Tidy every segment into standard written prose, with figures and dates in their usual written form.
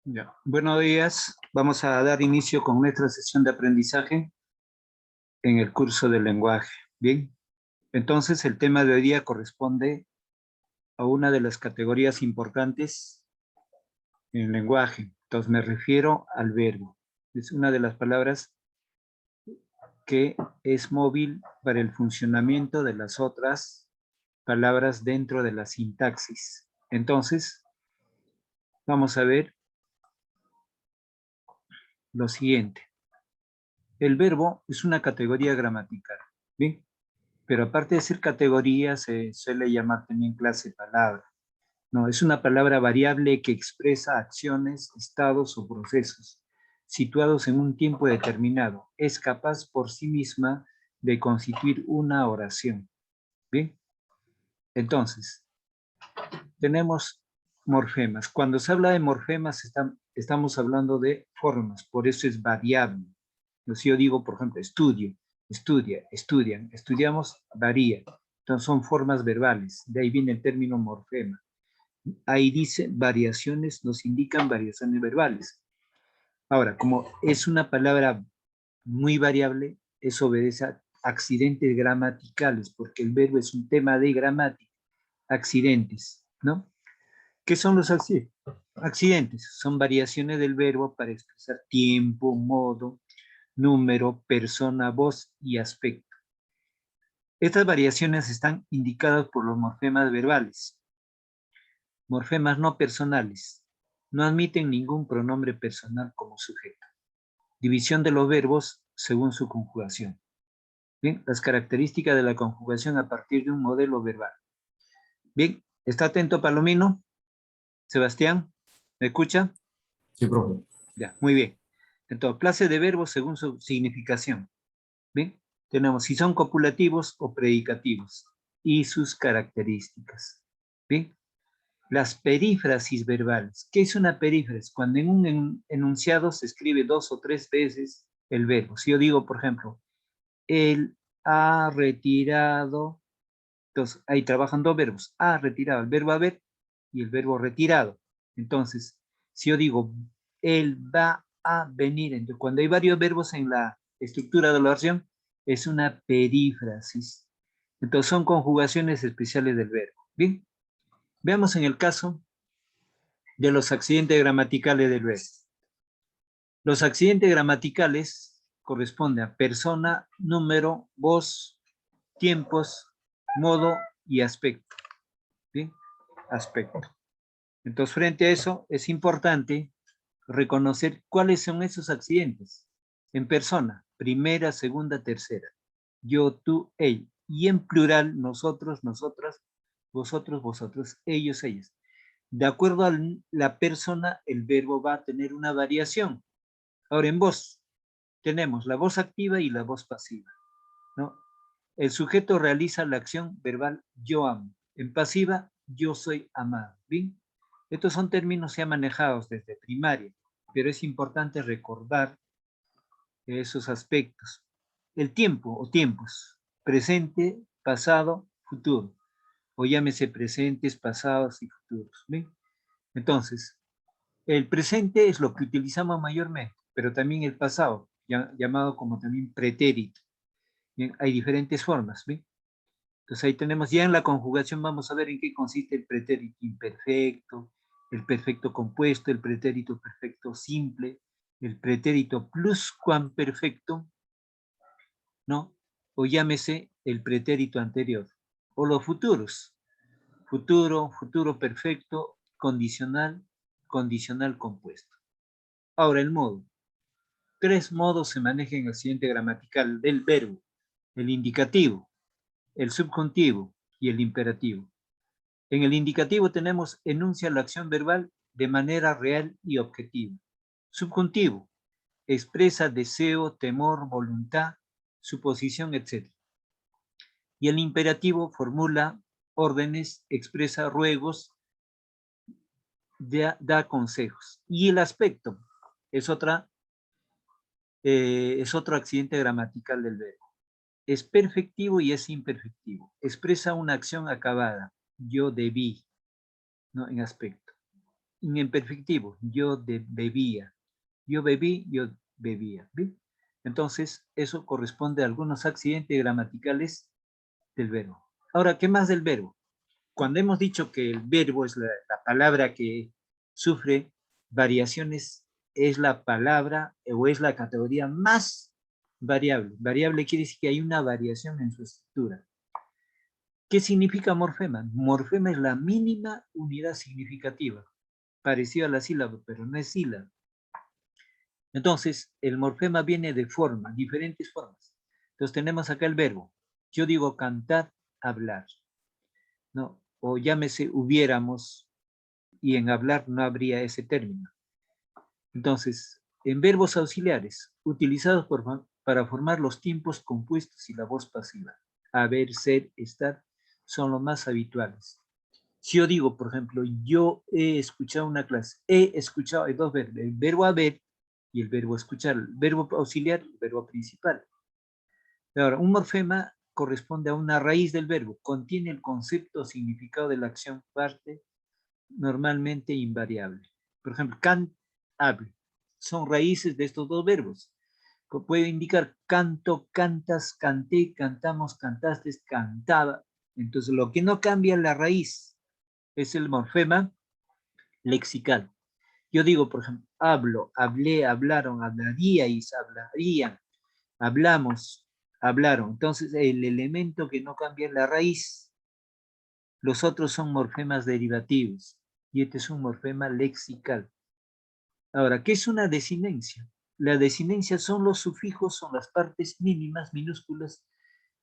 Ya. Buenos días. Vamos a dar inicio con nuestra sesión de aprendizaje en el curso del lenguaje. Bien, entonces el tema de hoy día corresponde a una de las categorías importantes en el lenguaje. Entonces me refiero al verbo. Es una de las palabras que es móvil para el funcionamiento de las otras palabras dentro de la sintaxis. Entonces, vamos a ver lo siguiente. El verbo es una categoría gramatical, ¿bien? Pero aparte de ser categoría, se suele llamar también clase palabra. No, es una palabra variable que expresa acciones, estados o procesos situados en un tiempo determinado. Es capaz por sí misma de constituir una oración. ¿Bien? Entonces, tenemos morfemas. Cuando se habla de morfemas, estamos hablando de formas, por eso es variable. Si yo digo, por ejemplo, estudio, estudia, estudian, estudiamos, varía. Entonces son formas verbales, de ahí viene el término morfema. Ahí dice variaciones, nos indican variaciones verbales. Ahora, como es una palabra muy variable, eso obedece a accidentes gramaticales, porque el verbo es un tema de gramática, accidentes, ¿no? ¿Qué son los accidentes? Accidentes son variaciones del verbo para expresar tiempo, modo, número, persona, voz y aspecto. Estas variaciones están indicadas por los morfemas verbales. Morfemas no personales. No admiten ningún pronombre personal como sujeto. División de los verbos según su conjugación. Bien, las características de la conjugación a partir de un modelo verbal. Bien, ¿está atento Palomino? Sebastián, ¿me escucha? Sí, profe. Ya, muy bien. Entonces, clase de verbos según su significación. Bien, tenemos si son copulativos o predicativos y sus características. Bien, las perífrasis verbales. ¿Qué es una perífrasis? Cuando en un enunciado se escribe 2 o 3 veces el verbo. Si yo digo, por ejemplo, él ha retirado, entonces ahí trabajan dos verbos, ha retirado, el verbo haber y el verbo retirado. Entonces, si yo digo, él va a venir, entonces cuando hay varios verbos en la estructura de la oración, es una perífrasis. Entonces son conjugaciones especiales del verbo. Bien, veamos en el caso de los accidentes gramaticales del verbo. Los accidentes gramaticales corresponden a persona, número, voz, tiempos, modo y aspecto. ¿Bien? Aspecto. Entonces, frente a eso, es importante reconocer cuáles son esos accidentes. En persona, primera, segunda, tercera. Yo, tú, él. Y en plural, nosotros, nosotras, vosotros, vosotros, ellos, ellas. De acuerdo a la persona, el verbo va a tener una variación. Ahora, en voz, tenemos la voz activa y la voz pasiva, ¿no? El sujeto realiza la acción verbal yo amo. En pasiva, yo soy amado. ¿Bien? Estos son términos ya manejados desde primaria, pero es importante recordar esos aspectos. El tiempo o tiempos, presente, pasado, futuro, o llámese presentes, pasados y futuros. ¿Bien? Entonces, el presente es lo que utilizamos mayormente, pero también el pasado, llamado como también pretérito. Bien, hay diferentes formas, ¿bien? Entonces ahí tenemos, ya en la conjugación vamos a ver en qué consiste el pretérito imperfecto, el perfecto compuesto, el pretérito perfecto simple, el pretérito pluscuamperfecto, ¿no? O llámese el pretérito anterior, o los futuros, futuro, futuro perfecto, condicional, condicional compuesto. Ahora el modo. 3 modos se manejan en el siguiente gramatical del verbo: el indicativo, el subjuntivo y el imperativo. En el indicativo tenemos enuncia la acción verbal de manera real y objetiva. Subjuntivo, expresa deseo, temor, voluntad, suposición, etc. Y el imperativo formula órdenes, expresa ruegos, da consejos. Y el aspecto es otro accidente gramatical del verbo. Es perfectivo y es imperfectivo. Expresa una acción acabada. Yo debí, ¿no? En aspecto. en imperfectivo, bebía. Yo bebí, yo bebía. ¿Bien? Entonces, eso corresponde a algunos accidentes gramaticales del verbo. Ahora, ¿qué más del verbo? Cuando hemos dicho que el verbo es la palabra que sufre variaciones, es la palabra o es la categoría más variable. Variable quiere decir que hay una variación en su estructura. ¿Qué significa morfema? Morfema es la mínima unidad significativa, parecido a la sílaba, pero no es sílaba. Entonces, el morfema viene de forma, diferentes formas. Entonces, tenemos acá el verbo. Yo digo cantar, hablar, ¿no? O llámese hubiéramos, y en hablar no habría ese término. Entonces, en verbos auxiliares, utilizados para formar los tiempos compuestos y la voz pasiva, haber, ser, estar, son los más habituales. Si yo digo, por ejemplo, yo he escuchado una clase, he escuchado, hay dos verbos, el verbo haber y el verbo escuchar, el verbo auxiliar y el verbo principal. Ahora, un morfema corresponde a una raíz del verbo, contiene el concepto o significado de la acción, parte normalmente invariable. Por ejemplo, hable, son raíces de estos dos verbos. Puede indicar canto, cantas, canté, cantamos, cantaste, cantaba. Entonces, lo que no cambia la raíz es el morfema lexical. Yo digo, por ejemplo, hablo, hablé, hablaron, hablaríais, hablarían, hablamos, hablaron. Entonces, el elemento que no cambia es la raíz. Los otros son morfemas derivativos y este es un morfema lexical. Ahora, ¿qué es una desinencia? La desinencia son los sufijos, son las partes mínimas, minúsculas,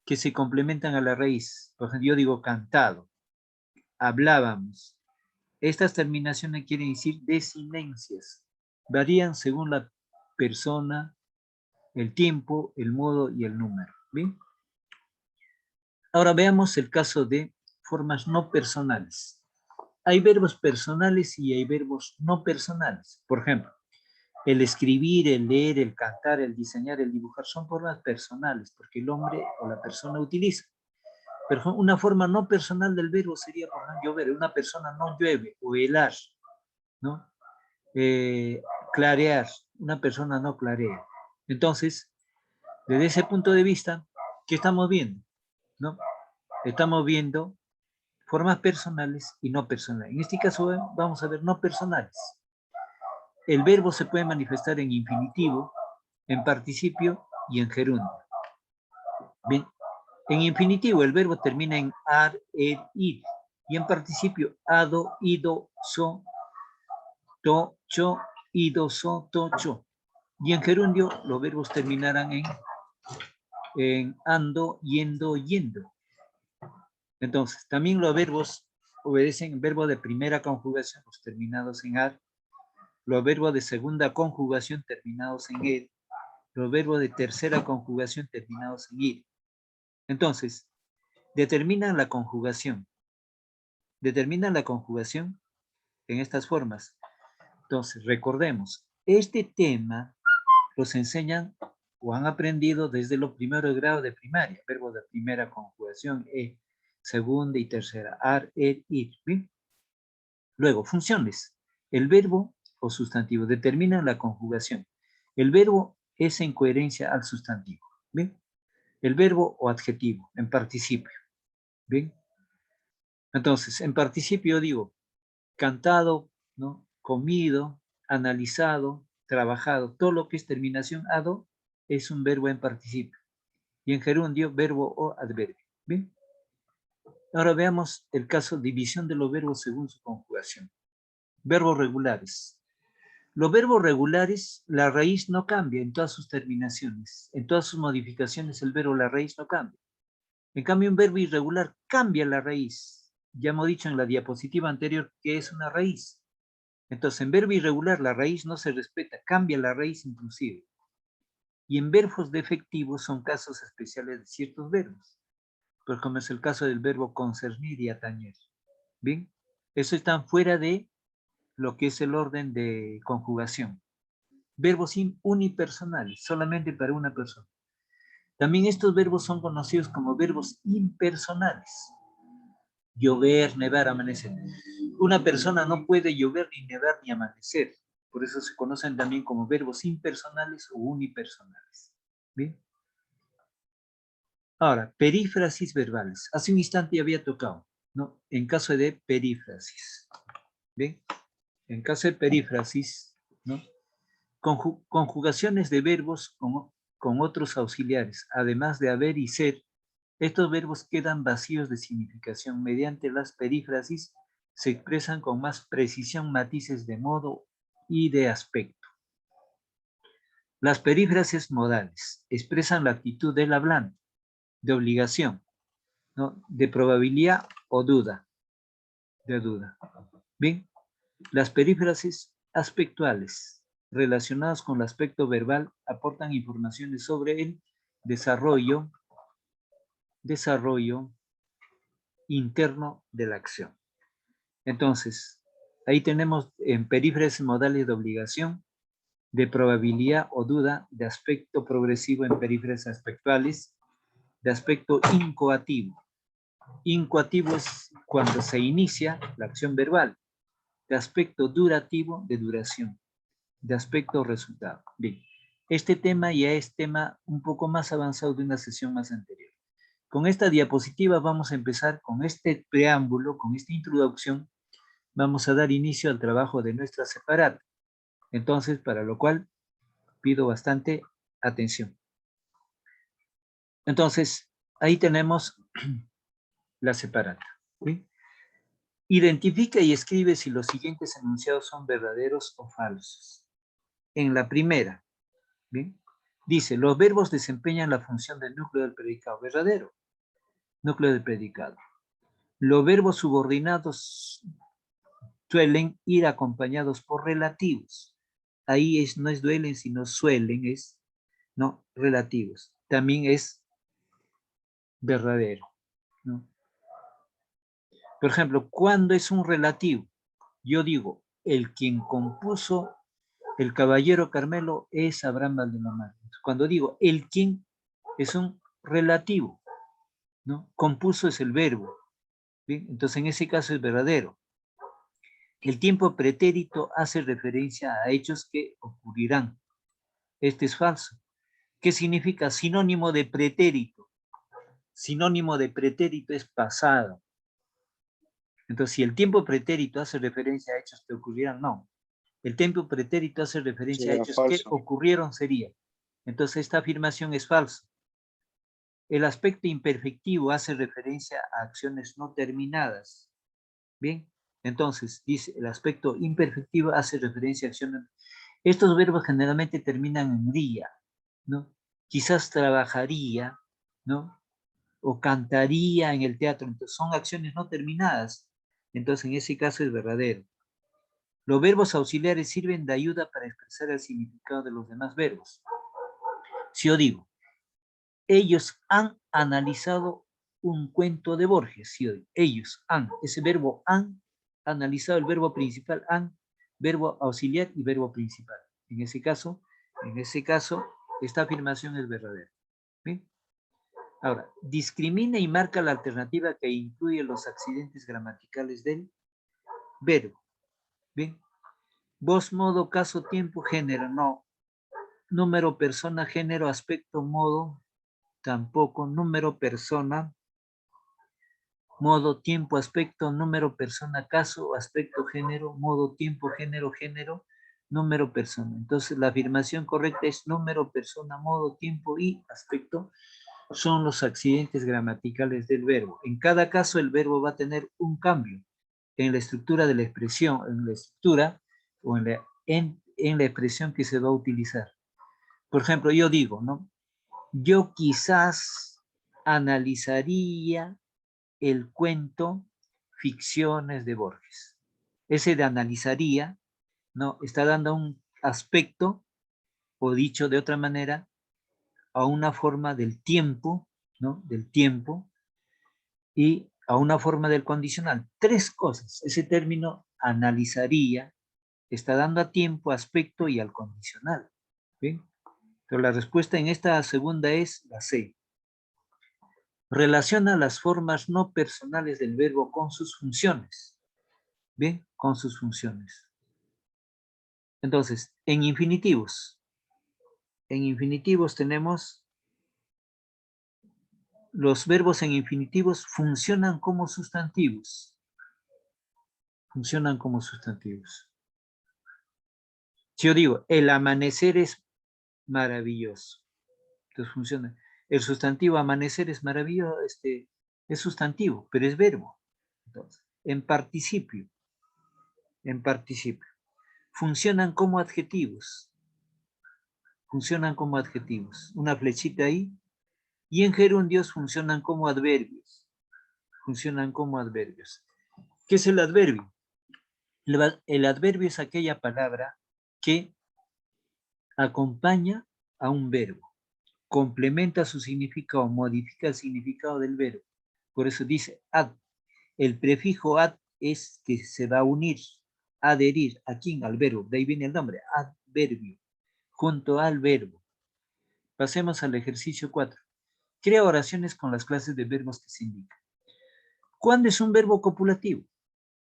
que se complementan a la raíz. Por ejemplo, yo digo cantado, hablábamos. Estas terminaciones quieren decir desinencias. Varían según la persona, el tiempo, el modo y el número. ¿Bien? Ahora veamos el caso de formas no personales. Hay verbos personales y hay verbos no personales. Por ejemplo, el escribir, el leer, el cantar, el diseñar, el dibujar son formas personales porque el hombre o la persona utiliza. Pero una forma no personal del verbo sería, por ejemplo, llover. Una persona no llueve, o helar, ¿no? Clarear, una persona no clarea. Entonces, desde ese punto de vista, ¿qué estamos viendo? ¿No? Estamos viendo formas personales y no personales. En este caso vamos a ver no personales. El verbo se puede manifestar en infinitivo, en participio y en gerundio. Bien, en infinitivo el verbo termina en ar, ed, id, y en participio ado, ido, so, to, cho, ido, so, to, cho. Y en gerundio los verbos terminarán en ando, yendo, yendo. Entonces, también los verbos obedecen verbo de primera conjugación, los terminados en ar, los verbos de segunda conjugación terminados en ed, los verbos de tercera conjugación terminados en id. Entonces, determinan la conjugación. Determinan la conjugación en estas formas. Entonces, recordemos, este tema los enseñan o han aprendido desde los primeros grados de primaria, verbos de primera conjugación, segunda y tercera, ar, ed, id. ¿Bien? Luego, funciones. El verbo o sustantivo determinan la conjugación. El verbo es en coherencia al sustantivo. ¿Bien? El verbo o adjetivo en participio. ¿Bien? Entonces, en participio digo cantado, ¿no? Comido, analizado, trabajado. Todo lo que es terminación ado es un verbo en participio. Y en gerundio, verbo o adverbio. ¿Bien? Ahora veamos el caso de división de los verbos según su conjugación. Verbos regulares. Los verbos regulares, la raíz no cambia en todas sus terminaciones. En todas sus modificaciones, el verbo, la raíz no cambia. En cambio, un verbo irregular cambia la raíz. Ya hemos dicho en la diapositiva anterior que es una raíz. Entonces, en verbo irregular, la raíz no se respeta, cambia la raíz inclusive. Y en verbos defectivos son casos especiales de ciertos verbos, pues como es el caso del verbo concernir y atañer. ¿Bien? Eso están fuera de lo que es el orden de conjugación. Verbos unipersonales, solamente para una persona. También estos verbos son conocidos como verbos impersonales. Llover, nevar, amanecer. Una persona no puede llover, ni nevar, ni amanecer. Por eso se conocen también como verbos impersonales o unipersonales. ¿Bien? Ahora, perífrasis verbales. Hace un instante ya había tocado, ¿no? En caso de perífrasis. ¿Bien? En caso de perífrasis, ¿no? Conjugaciones de verbos con otros auxiliares, además de haber y ser. Estos verbos quedan vacíos de significación. Mediante las perífrasis se expresan con más precisión matices de modo y de aspecto. Las perífrasis modales expresan la actitud del hablante, de obligación, ¿no? De probabilidad o duda. De duda. Bien, las perífrasis aspectuales relacionadas con el aspecto verbal aportan informaciones sobre el desarrollo interno de la acción. Entonces, ahí tenemos en perífrasis modales de obligación, de probabilidad o duda, de aspecto progresivo en perífrasis aspectuales, de aspecto incoativo. Incoativo es cuando se inicia la acción verbal, de aspecto durativo, de duración, de aspecto resultado. Bien, este tema ya es tema un poco más avanzado de una sesión más anterior. Con esta diapositiva vamos a empezar con este preámbulo, con esta introducción, vamos a dar inicio al trabajo de nuestra separata. Entonces, para lo cual pido bastante atención. Entonces, ahí tenemos la separata. ¿Sí? Identifica y escribe si los siguientes enunciados son verdaderos o falsos. En la primera, ¿bien? Dice, los verbos desempeñan la función del núcleo del predicado. Verdadero. Núcleo del predicado. Los verbos subordinados suelen ir acompañados por relativos. Ahí no es duelen, sino suelen, es, no, relativos. También es verdadero, ¿no? Por ejemplo, ¿cuándo es un relativo? Yo digo, el quien compuso el Caballero Carmelo es Abraham Valdemar. Cuando digo el quien, es un relativo, ¿no? Compuso es el verbo, ¿bien? Entonces en ese caso es verdadero. El tiempo pretérito hace referencia a hechos que ocurrirán. Este es falso. ¿Qué significa sinónimo de pretérito? Sinónimo de pretérito es pasado. Entonces, si el tiempo pretérito hace referencia a hechos que ocurrirán, no. El tiempo pretérito hace referencia a hechos que ocurrieron, sería. Entonces, esta afirmación es falsa. El aspecto imperfectivo hace referencia a acciones no terminadas. Bien, entonces, dice, el aspecto imperfectivo hace referencia a acciones. Estos verbos generalmente terminan en día, ¿no? Quizás trabajaría, ¿no? O cantaría en el teatro. Entonces, son acciones no terminadas. Entonces, en ese caso es verdadero. Los verbos auxiliares sirven de ayuda para expresar el significado de los demás verbos. Si yo digo, ellos han analizado un cuento de Borges, si yo digo, ellos han, ese verbo han analizado el verbo principal, han, verbo auxiliar y verbo principal. En ese caso, esta afirmación es verdadera. ¿Bien? Ahora, discrimina y marca la alternativa que incluye los accidentes gramaticales del verbo. Bien. Voz, modo, caso, tiempo, género, no. Número, persona, género, aspecto, modo, tampoco. Número, persona, modo, tiempo, aspecto, número, persona, caso, aspecto, género, modo, tiempo, género, número, persona. Entonces, la afirmación correcta es número, persona, modo, tiempo y aspecto son los accidentes gramaticales del verbo. En cada caso, el verbo va a tener un cambio en la estructura de la expresión, en la estructura o en la expresión que se va a utilizar. Por ejemplo, yo digo, ¿no? Yo quizás analizaría el cuento Ficciones de Borges. Ese de analizaría, ¿no? Está dando un aspecto, o dicho de otra manera, a una forma del tiempo, ¿no? Del tiempo, y a una forma del condicional. Tres cosas. Ese término analizaría está dando a tiempo, aspecto y al condicional. ¿Bien? Pero la respuesta en esta segunda es la C. Relaciona las formas no personales del verbo con sus funciones. Bien, con sus funciones. Entonces, en infinitivos tenemos los verbos en infinitivos funcionan como sustantivos. Funcionan como sustantivos. Si yo digo, el amanecer es maravilloso, entonces funciona. El sustantivo amanecer es maravilloso, es sustantivo, pero es verbo. Entonces, en participio, funcionan como adjetivos. Funcionan como adjetivos. Una flechita ahí. Y en gerundios funcionan como adverbios. Funcionan como adverbios. ¿Qué es el adverbio? El adverbio es aquella palabra que acompaña a un verbo, complementa su significado, modifica el significado del verbo. Por eso dice ad. El prefijo ad es que se va a unir, adherir. ¿A quién? Al verbo. De ahí viene el nombre, adverbio, junto al verbo. Pasemos al ejercicio 4. Crea oraciones con las clases de verbos que se indican. ¿Cuándo es un verbo copulativo?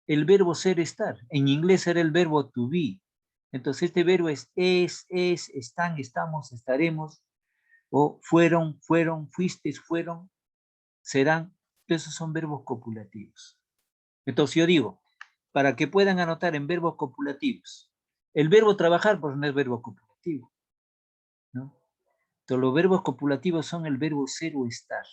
El verbo ser, estar. En inglés era el verbo to be. Entonces este verbo es, están, estamos, estaremos, o fueron, fuiste, fueron, serán. Esos son verbos copulativos. Entonces yo digo, para que puedan anotar en verbos copulativos, el verbo trabajar, pues no es verbo copulativo, ¿no? Entonces los verbos copulativos son el verbo ser o estar.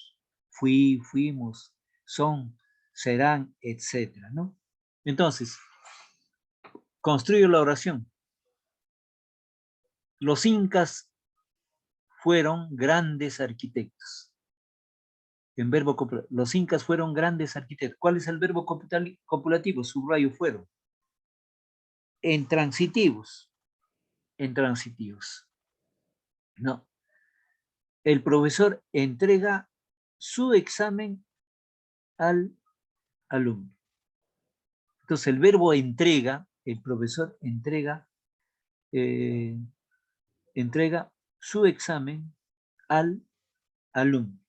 Fui, fuimos, son, serán, etcétera, ¿no? Entonces, construyo la oración. Los incas fueron grandes arquitectos. En verbo copulativo, los incas fueron grandes arquitectos. ¿Cuál es el verbo copulativo? Subrayo fueron. En transitivos. En transitivos. No. El profesor entrega su examen al alumno. Entonces el verbo entrega, el profesor entrega su examen al alumno.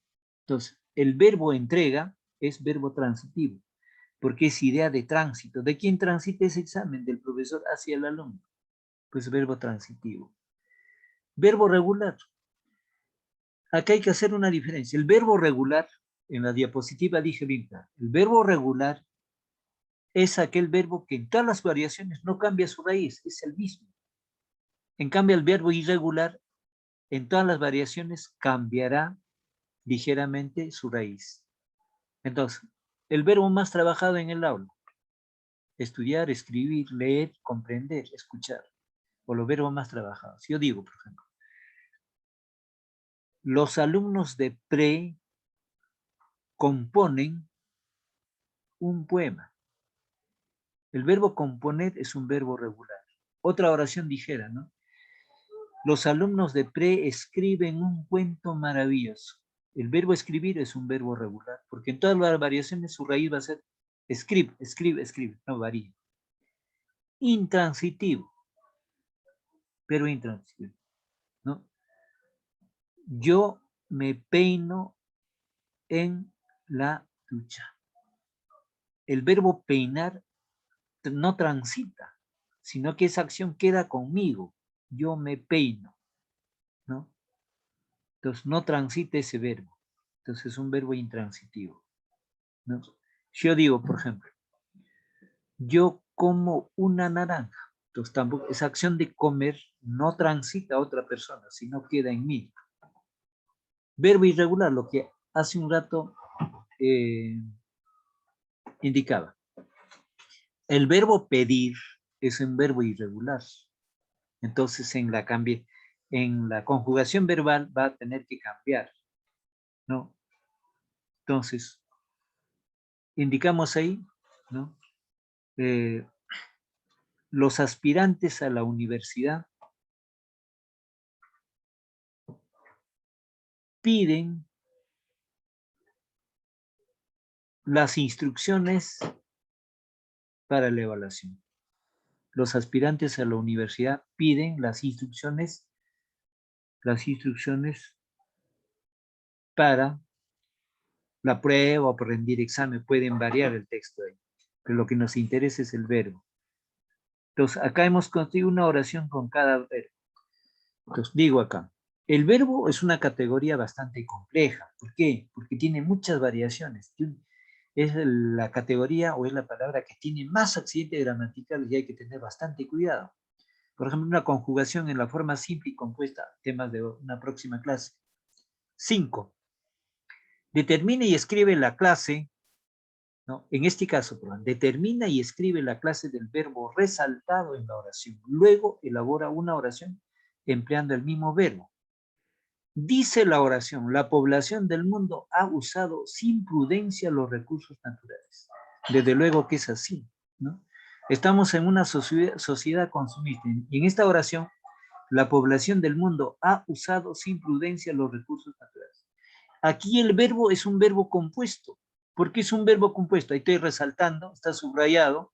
Entonces, el verbo entrega es verbo transitivo, porque es idea de tránsito. ¿De quién transita ese examen? Del profesor hacia el alumno. Pues verbo transitivo. Verbo regular. Acá hay que hacer una diferencia. El verbo regular, en la diapositiva dije bien claro, el verbo regular es aquel verbo que en todas las variaciones no cambia su raíz, es el mismo. En cambio, el verbo irregular, en todas las variaciones cambiará ligeramente su raíz. Entonces, el verbo más trabajado en el aula, estudiar, escribir, leer, comprender, escuchar, o los verbos más trabajados. Yo digo, por ejemplo, los alumnos de pre componen un poema. El verbo componer es un verbo regular. Otra oración dijera, ¿no? Los alumnos de pre escriben un cuento maravilloso. El verbo escribir es un verbo regular, porque en todas las variaciones su raíz va a ser escribe, no varía. Intransitivo, pero intransitivo, ¿no? Yo me peino en la ducha. El verbo peinar no transita, sino que esa acción queda conmigo. Yo me peino, ¿no? Entonces no transita ese verbo. Entonces es un verbo intransitivo, ¿no? Si yo digo, por ejemplo, yo como una naranja. Entonces tampoco, esa acción de comer no transita a otra persona, sino queda en mí. Verbo irregular, lo que hace un rato indicaba. El verbo pedir es un verbo irregular. Entonces en la conjugación verbal va a tener que cambiar, ¿no? Entonces, indicamos ahí, ¿no? Los aspirantes a la universidad piden las instrucciones para la evaluación. Los aspirantes a la universidad piden las instrucciones para la prueba o para rendir examen. Pueden variar el texto ahí. pero lo que nos interesa es el verbo. Entonces, acá hemos construido una oración con cada verbo. Entonces, digo acá, el verbo es una categoría bastante compleja. ¿Por qué? Porque tiene muchas variaciones. Es la categoría o es la palabra que tiene más accidentes gramaticales y hay que tener bastante cuidado. Por ejemplo, una conjugación en la forma simple y compuesta, temas de una próxima clase. 5. Determina y escribe la clase, ¿no? En este caso, determina y escribe la clase del verbo resaltado en la oración. Luego elabora una oración empleando el mismo verbo. Dice la oración, la población del mundo ha usado sin prudencia los recursos naturales. Desde luego que es así, ¿no? Estamos en una sociedad consumista y en esta oración la población del mundo ha usado sin prudencia los recursos naturales. Aquí el verbo es un verbo compuesto. ¿Por qué es un verbo compuesto? Ahí estoy resaltando, está subrayado.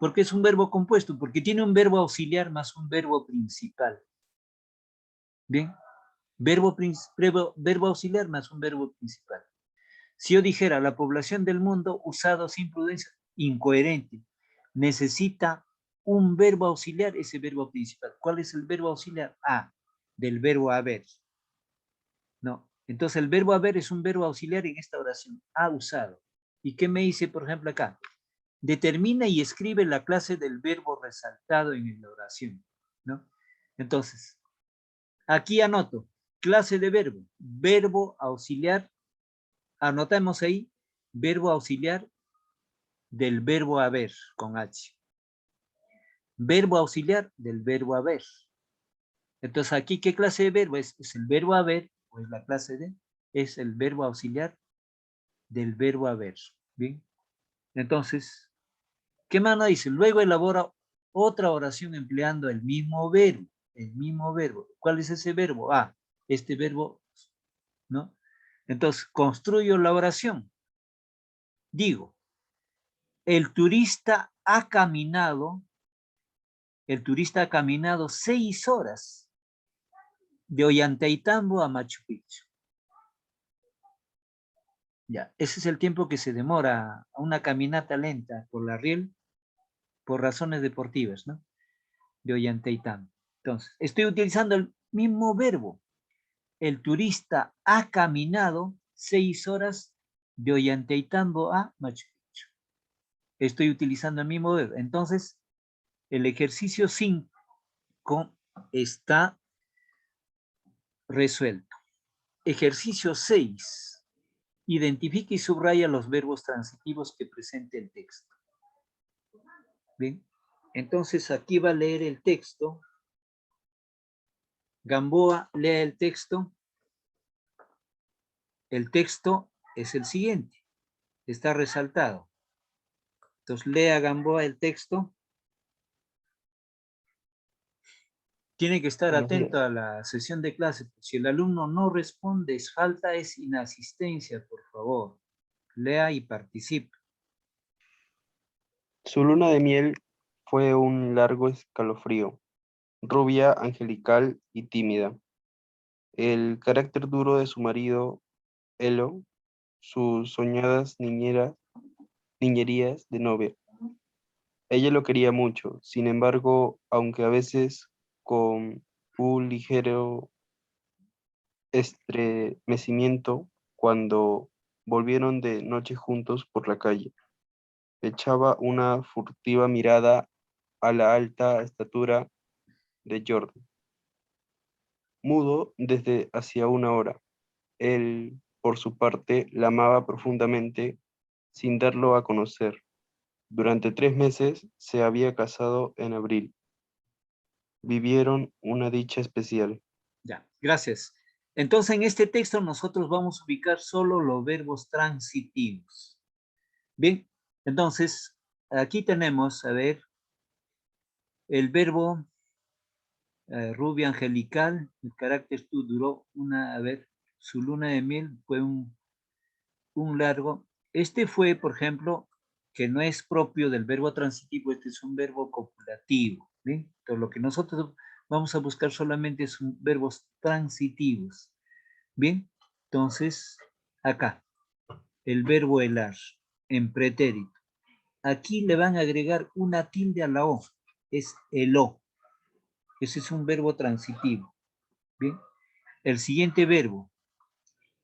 ¿Por qué es un verbo compuesto? Porque tiene un verbo auxiliar más un verbo principal. ¿Bien? Verbo auxiliar más un verbo principal. Si yo dijera la población del mundo usado sin prudencia, incoherente, necesita un verbo auxiliar, ese verbo principal. ¿Cuál es el verbo auxiliar? A, del verbo haber. No, entonces el verbo haber es un verbo auxiliar en esta oración, ha usado. ¿Y qué me dice, por ejemplo, acá? Determina y escribe la clase del verbo resaltado en la oración, ¿no? Entonces, aquí anoto, clase de verbo, verbo auxiliar, anotamos ahí, verbo auxiliar del verbo haber, con H. Verbo auxiliar del verbo haber. Entonces, aquí, ¿qué clase de verbo es? ¿Es el verbo haber o es la clase de? Es el verbo auxiliar del verbo haber. Bien. Entonces, ¿qué más nos dice? Luego elabora otra oración empleando el mismo verbo. El mismo verbo. ¿Cuál es ese verbo? Ah, este verbo, ¿no? Entonces, construyo la oración. Digo, el turista ha caminado 6 horas de Ollantaytambo a Machu Picchu. Ya, ese es el tiempo que se demora a una caminata lenta por la riel por razones deportivas, ¿no? De Ollantaytambo. Entonces, estoy utilizando el mismo verbo. El turista ha caminado 6 horas de Ollantaytambo a Machu Picchu. Estoy utilizando el mismo verbo. Entonces, el ejercicio 5 está resuelto. Ejercicio 6. Identifica y subraya los verbos transitivos que presente el texto. Bien, entonces aquí va a leer el texto. Gamboa, lea el texto. El texto es el siguiente. Está resaltado. Entonces lea Gamboa el texto. Tiene que estar Buenos atento días. a la sesión de clase. Si el alumno no responde, es falta, es inasistencia, por favor. Lea y participe. Su luna de miel fue un largo escalofrío, rubia, angelical y tímida. El carácter duro de su marido, Elo, sus soñadas niñerías de novia. Ella lo quería mucho, sin embargo, aunque a veces con un ligero estremecimiento cuando volvieron de noche juntos por la calle. Echaba una furtiva mirada a la alta estatura de Jordan, mudo desde hacía una hora. Él, por su parte, la amaba profundamente sin darlo a conocer. Durante 3 meses se había casado en abril. Vivieron una dicha especial. Ya, gracias. Entonces, en este texto nosotros vamos a ubicar solo los verbos transitivos. Bien, entonces, aquí tenemos, a ver, el verbo rubia angelical, el carácter tú duró a ver, su luna de miel fue un largo. Este fue, por ejemplo, que no es propio del verbo transitivo, este es un verbo copulativo. ¿Bien? Entonces, lo que nosotros vamos a buscar solamente son verbos transitivos. Bien, entonces, acá, el verbo helar, en pretérito. aquí le van a agregar una tilde a la O, es el O. Ese es un verbo transitivo. Bien, el siguiente verbo,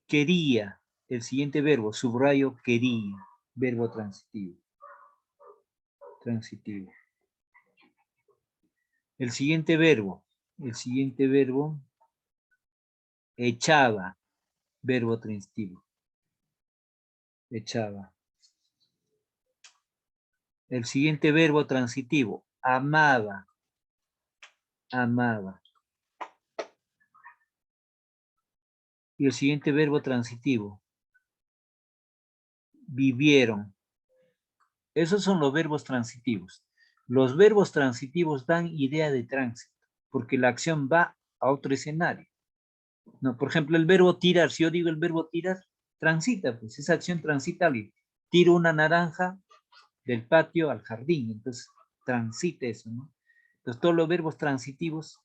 quería, el siguiente verbo, subrayo quería, verbo transitivo. Transitivo. El siguiente verbo, echaba, verbo transitivo. Echaba. El siguiente verbo transitivo, amaba, amaba. Y el siguiente verbo transitivo, vivieron. Esos son los verbos transitivos. Los verbos transitivos dan idea de tránsito, porque la acción va a otro escenario. No, por ejemplo, el verbo tirar, si yo digo el verbo tirar, transita, pues esa acción transita alguien. Tiro una naranja del patio al jardín, entonces transita eso, ¿no? Entonces todos los verbos transitivos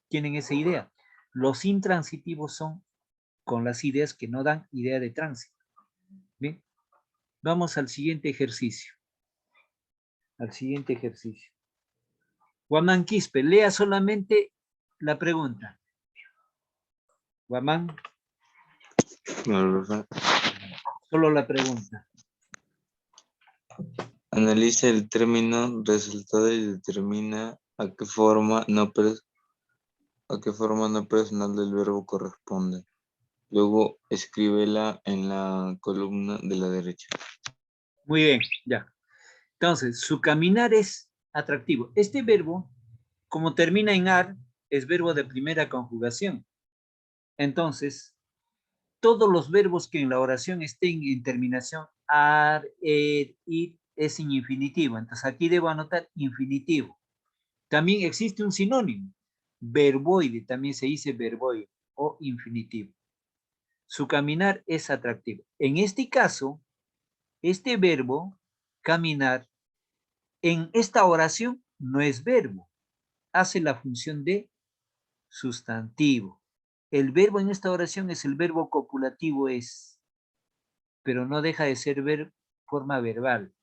tienen esa idea. Los intransitivos son con las ideas que no dan idea de tránsito. Bien, vamos al siguiente ejercicio. Guamán Quispe, lea solamente la pregunta. Guamán, solo la pregunta. Analiza el término resultado y determina a qué forma no personal del verbo corresponde. Luego escríbela en la columna de la derecha. Muy bien, ya. Entonces, su caminar es atractivo. Este verbo, como termina en ar, es verbo de primera conjugación. Entonces, todos los verbos que en la oración estén en terminación ar, ir, es en infinitivo. Entonces, aquí debo anotar infinitivo. También existe un sinónimo, verboide, también se dice verboide o infinitivo. Su caminar es atractivo. En este caso, este verbo, caminar, en esta oración no es verbo, hace la función de sustantivo. El verbo en esta oración es el verbo copulativo es, pero no deja de ser forma verbal.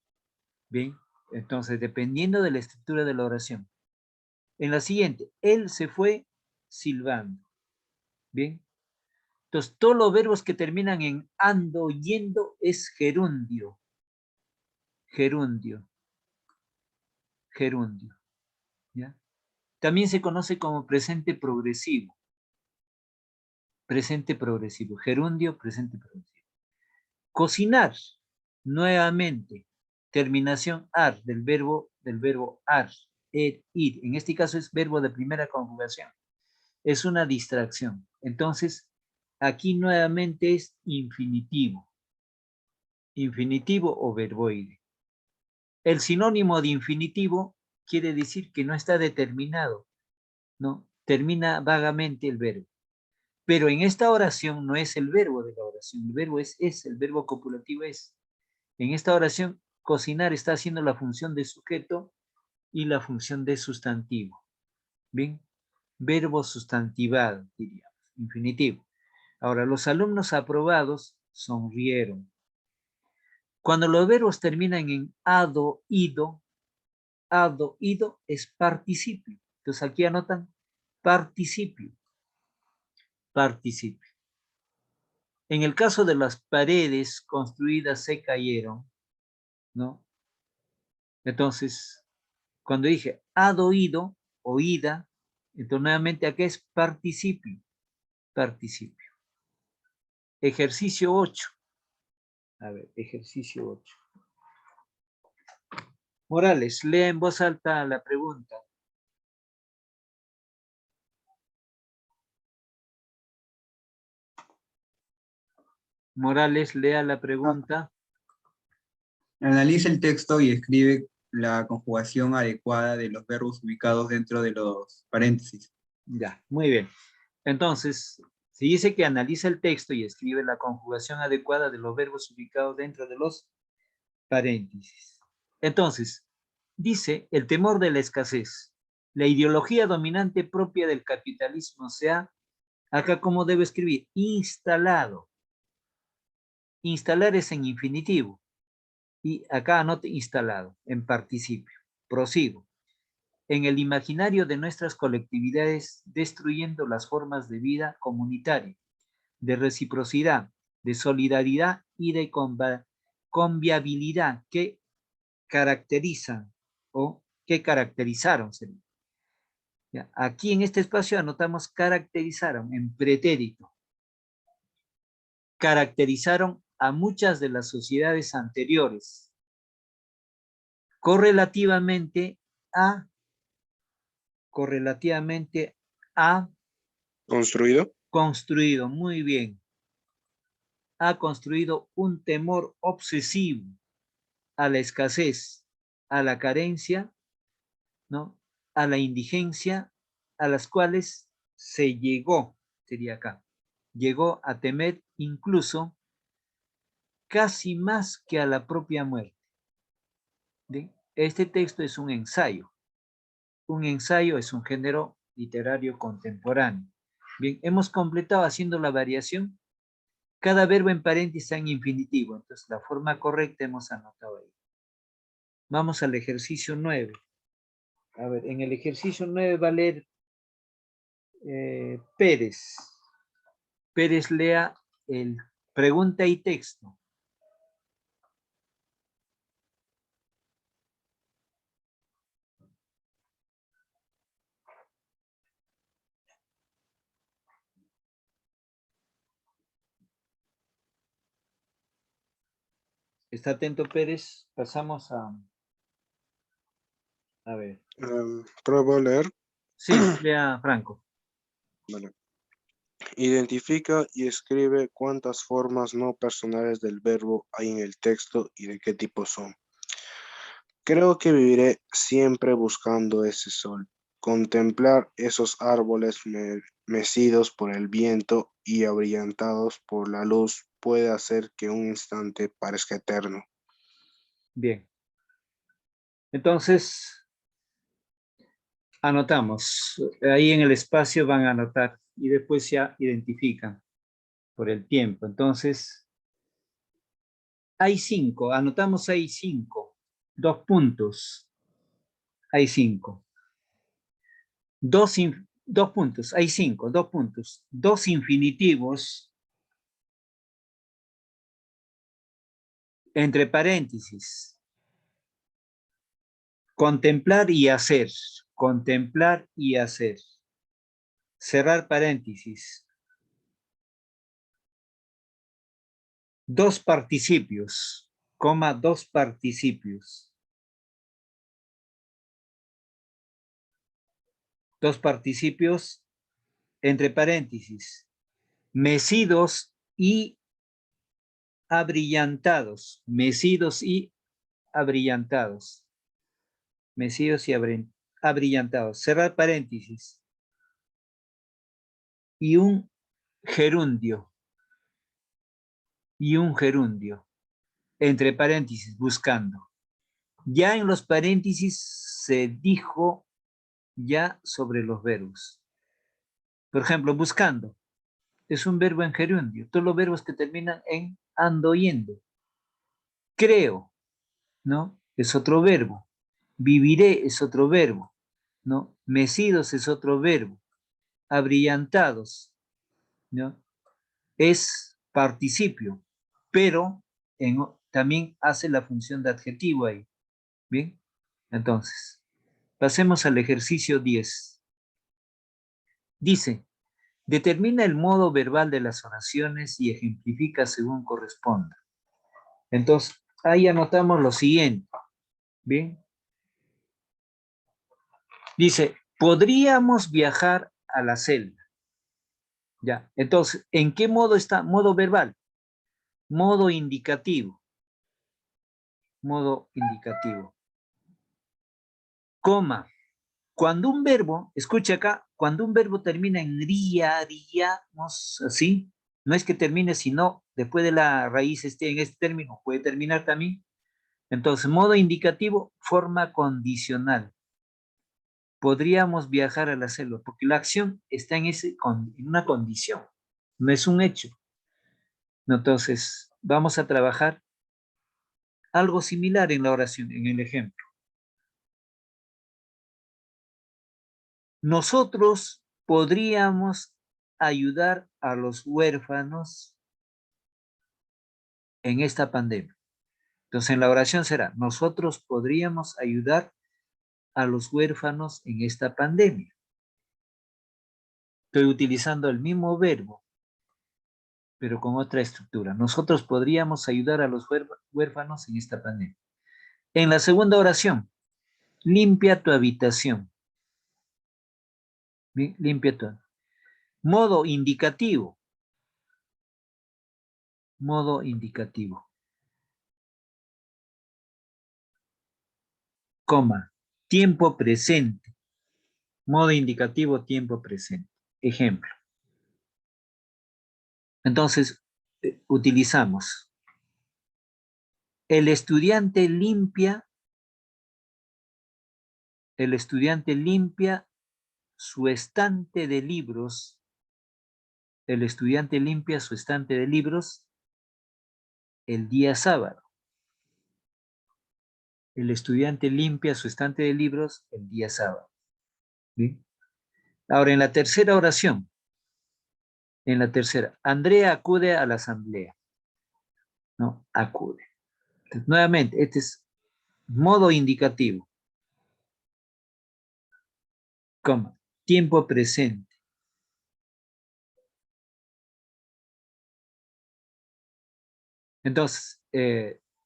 Bien, entonces dependiendo de la estructura de la oración. En la siguiente, él se fue silbando. Bien, entonces todos los verbos que terminan en ando, yendo es gerundio. Gerundio. Gerundio. ¿Ya? También se conoce como presente progresivo. Presente progresivo. Gerundio, presente progresivo. Cocinar. Nuevamente. Terminación ar del verbo ar. Ir. En este caso es verbo de primera conjugación. Es una distracción. Entonces, aquí nuevamente es infinitivo. Infinitivo o verboide. El sinónimo de infinitivo quiere decir que no está determinado, ¿no? Termina vagamente el verbo. Pero en esta oración no es el verbo de la oración, el verbo es, el verbo copulativo es. En esta oración, cocinar está haciendo la función de sujeto y la función de sustantivo. Bien, verbo sustantivado, diríamos, infinitivo. Ahora, los alumnos aprobados sonrieron. Cuando los verbos terminan en ado, ido es participio. Entonces aquí anotan participio. Participio. En el caso de las paredes construidas se cayeron, ¿no? Entonces, cuando dije ido, oída, entonces nuevamente aquí es participio. Participio. Ejercicio 8. A ver, ejercicio 8. Morales, lea en voz alta la pregunta. Morales, lea la pregunta. Analiza el texto y escribe la conjugación adecuada de los verbos ubicados dentro de los paréntesis. Ya, muy bien. Entonces, se dice que analiza el texto y escribe la conjugación adecuada de los verbos ubicados dentro de los paréntesis. Entonces, dice el temor de la escasez, la ideología dominante propia del capitalismo, o sea, acá cómo debe escribir, instalado. Instalar es en infinitivo. Y acá anote instalado, en participio. Prosigo. En el imaginario de nuestras colectividades, destruyendo las formas de vida comunitaria, de reciprocidad, de solidaridad y de conviabilidad que caracterizan o que caracterizaron. Ya, aquí en este espacio anotamos caracterizaron en pretérito. Caracterizaron a muchas de las sociedades anteriores correlativamente a ¿Construido? construido, muy bien, ha construido un temor obsesivo a la escasez, a la carencia, ¿no? A la indigencia, a las cuales se llegó, sería acá, llegó a temer incluso casi más que a la propia muerte. ¿Bien? Este texto es un ensayo. Un ensayo es un género literario contemporáneo. Bien, hemos completado haciendo la variación. Cada verbo en paréntesis está en infinitivo, entonces la forma correcta hemos anotado ahí. Vamos al ejercicio 9. A ver, en el ejercicio 9 va a leer Pérez. Pérez lea el pregunta y texto. ¿Está atento, Pérez? Pasamos a ver. ¿Pruebo a leer? Sí, lea Franco. Vale. Identifica y escribe cuántas formas no personales del verbo hay en el texto y de qué tipo son. Creo que viviré siempre buscando ese sol, contemplar esos árboles mecidos por el viento y abrillantados por la luz puede hacer que un instante parezca eterno. Bien. Entonces, anotamos. Ahí en el espacio van a anotar y después ya identifican por el tiempo. Entonces, hay 5. Anotamos ahí 5. 2 puntos. Hay 5. 2 puntos. Hay 5. 2 puntos. 2 infinitivos entre paréntesis. Contemplar y hacer. Contemplar y hacer. Cerrar paréntesis. 2 participios, coma 2 participios. 2 participios entre paréntesis. Mecidos y abrillantados. Mecidos y abrillantados. Mecidos y abrillantados. Cerrar paréntesis. Y un gerundio. Y un gerundio. Entre paréntesis, buscando. Ya en los paréntesis se dijo ya sobre los verbos. Por ejemplo, buscando. Es un verbo en gerundio. Todos los verbos que terminan en ando, yendo. Creo, ¿no? Es otro verbo. Viviré es otro verbo, ¿no? Mecidos es otro verbo. Abrillantados, ¿no? Es participio, pero también hace la función de adjetivo ahí. ¿Bien? Entonces, pasemos al ejercicio 10. Dice, determina el modo verbal de las oraciones y ejemplifica según corresponda. Entonces, ahí anotamos lo siguiente. Bien. Dice, podríamos viajar a la selva. Ya. Entonces, ¿en qué modo está? Modo verbal. Modo indicativo. Modo indicativo. Coma. Cuando un verbo, escucha acá, cuando un verbo termina en haríamos, así, no es que termine, sino después de la raíz esté en este término, puede terminar también. Entonces, modo indicativo, forma condicional. Podríamos viajar a la selva, porque la acción está en una condición, no es un hecho. Entonces, vamos a trabajar algo similar en la oración, en el ejemplo. Nosotros podríamos ayudar a los huérfanos en esta pandemia. Entonces, en la oración será, nosotros podríamos ayudar a los huérfanos en esta pandemia. Estoy utilizando el mismo verbo, pero con otra estructura. Nosotros podríamos ayudar a los huérfanos en esta pandemia. En la segunda oración, limpia tu habitación. Bien, limpia tu. Modo indicativo. Modo indicativo. Coma. Tiempo presente. Modo indicativo, tiempo presente. Ejemplo. Entonces, utilizamos. El estudiante limpia su estante de libros. El estudiante limpia su estante de libros el día sábado. El estudiante limpia su estante de libros el día sábado. ¿Bien? Ahora, en la tercera oración, Andrea acude a la asamblea. No, acude. Entonces, nuevamente, este es modo indicativo. Coma, tiempo presente. Entonces,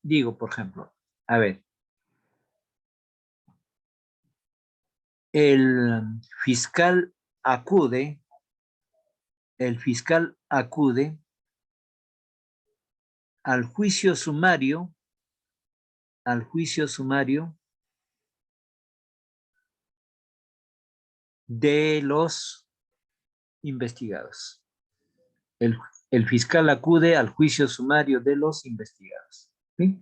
digo, por ejemplo, a ver, el fiscal acude al juicio sumario de los investigados. El fiscal acude al juicio sumario de los investigados. ¿Sí?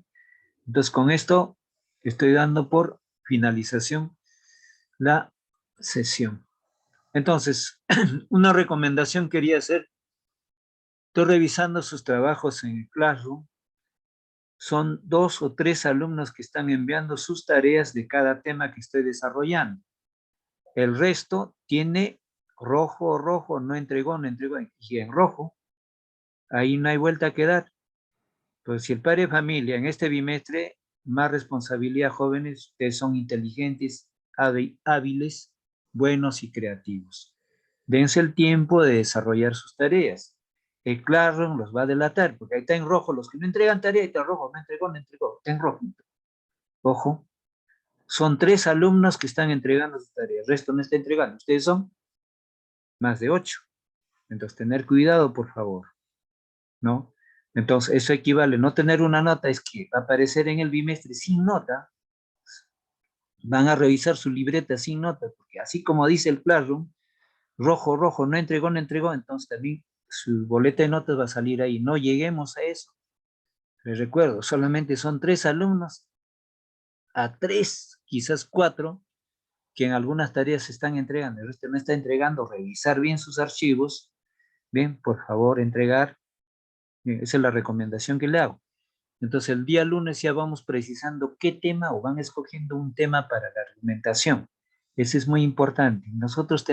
Entonces, con esto estoy dando por finalización la sesión. Entonces, una recomendación quería hacer. Estoy revisando sus trabajos en el Classroom. Son 2 o 3 alumnos que están enviando sus tareas de cada tema que estoy desarrollando. El resto tiene rojo, no entregó, y en rojo, ahí no hay vuelta que dar. Pues si el padre de familia en este bimestre, más responsabilidad, jóvenes, ustedes son inteligentes, hábiles, buenos y creativos. Dense el tiempo de desarrollar sus tareas. El Classroom los va a delatar, porque ahí está en rojo los que no entregan tarea, ahí está en rojo, no entregó, está en rojo. Ojo, son 3 alumnos que están entregando sus tareas, el resto no está entregando. Ustedes son más de 8. Entonces, tener cuidado, por favor, ¿no? Entonces, eso equivale, no tener una nota es que va a aparecer en el bimestre sin nota, van a revisar su libreta sin nota, porque así como dice el Classroom, rojo, no entregó, entonces también su boleta de notas va a salir ahí. No lleguemos a eso. Les recuerdo, solamente son 3 alumnos, a 3, quizás 4, que en algunas tareas se están entregando, el resto no está entregando, revisar bien sus archivos, bien, por favor, entregar. Bien, esa es la recomendación que le hago. Entonces, el día lunes ya vamos precisando qué tema o van escogiendo un tema para la argumentación. Ese es muy importante. Nosotros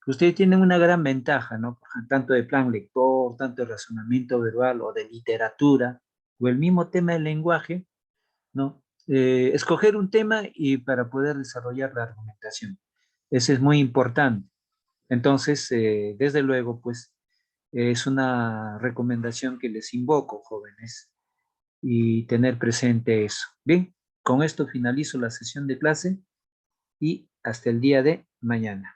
ustedes tienen una gran ventaja, ¿no? Tanto de plan lector, tanto de razonamiento verbal o de literatura, o el mismo tema del lenguaje, ¿no? Escoger un tema y para poder desarrollar la argumentación. Ese es muy importante. Entonces, desde luego, pues, es una recomendación que les invoco, jóvenes, y tener presente eso. Bien, con esto finalizo la sesión de clase y hasta el día de mañana.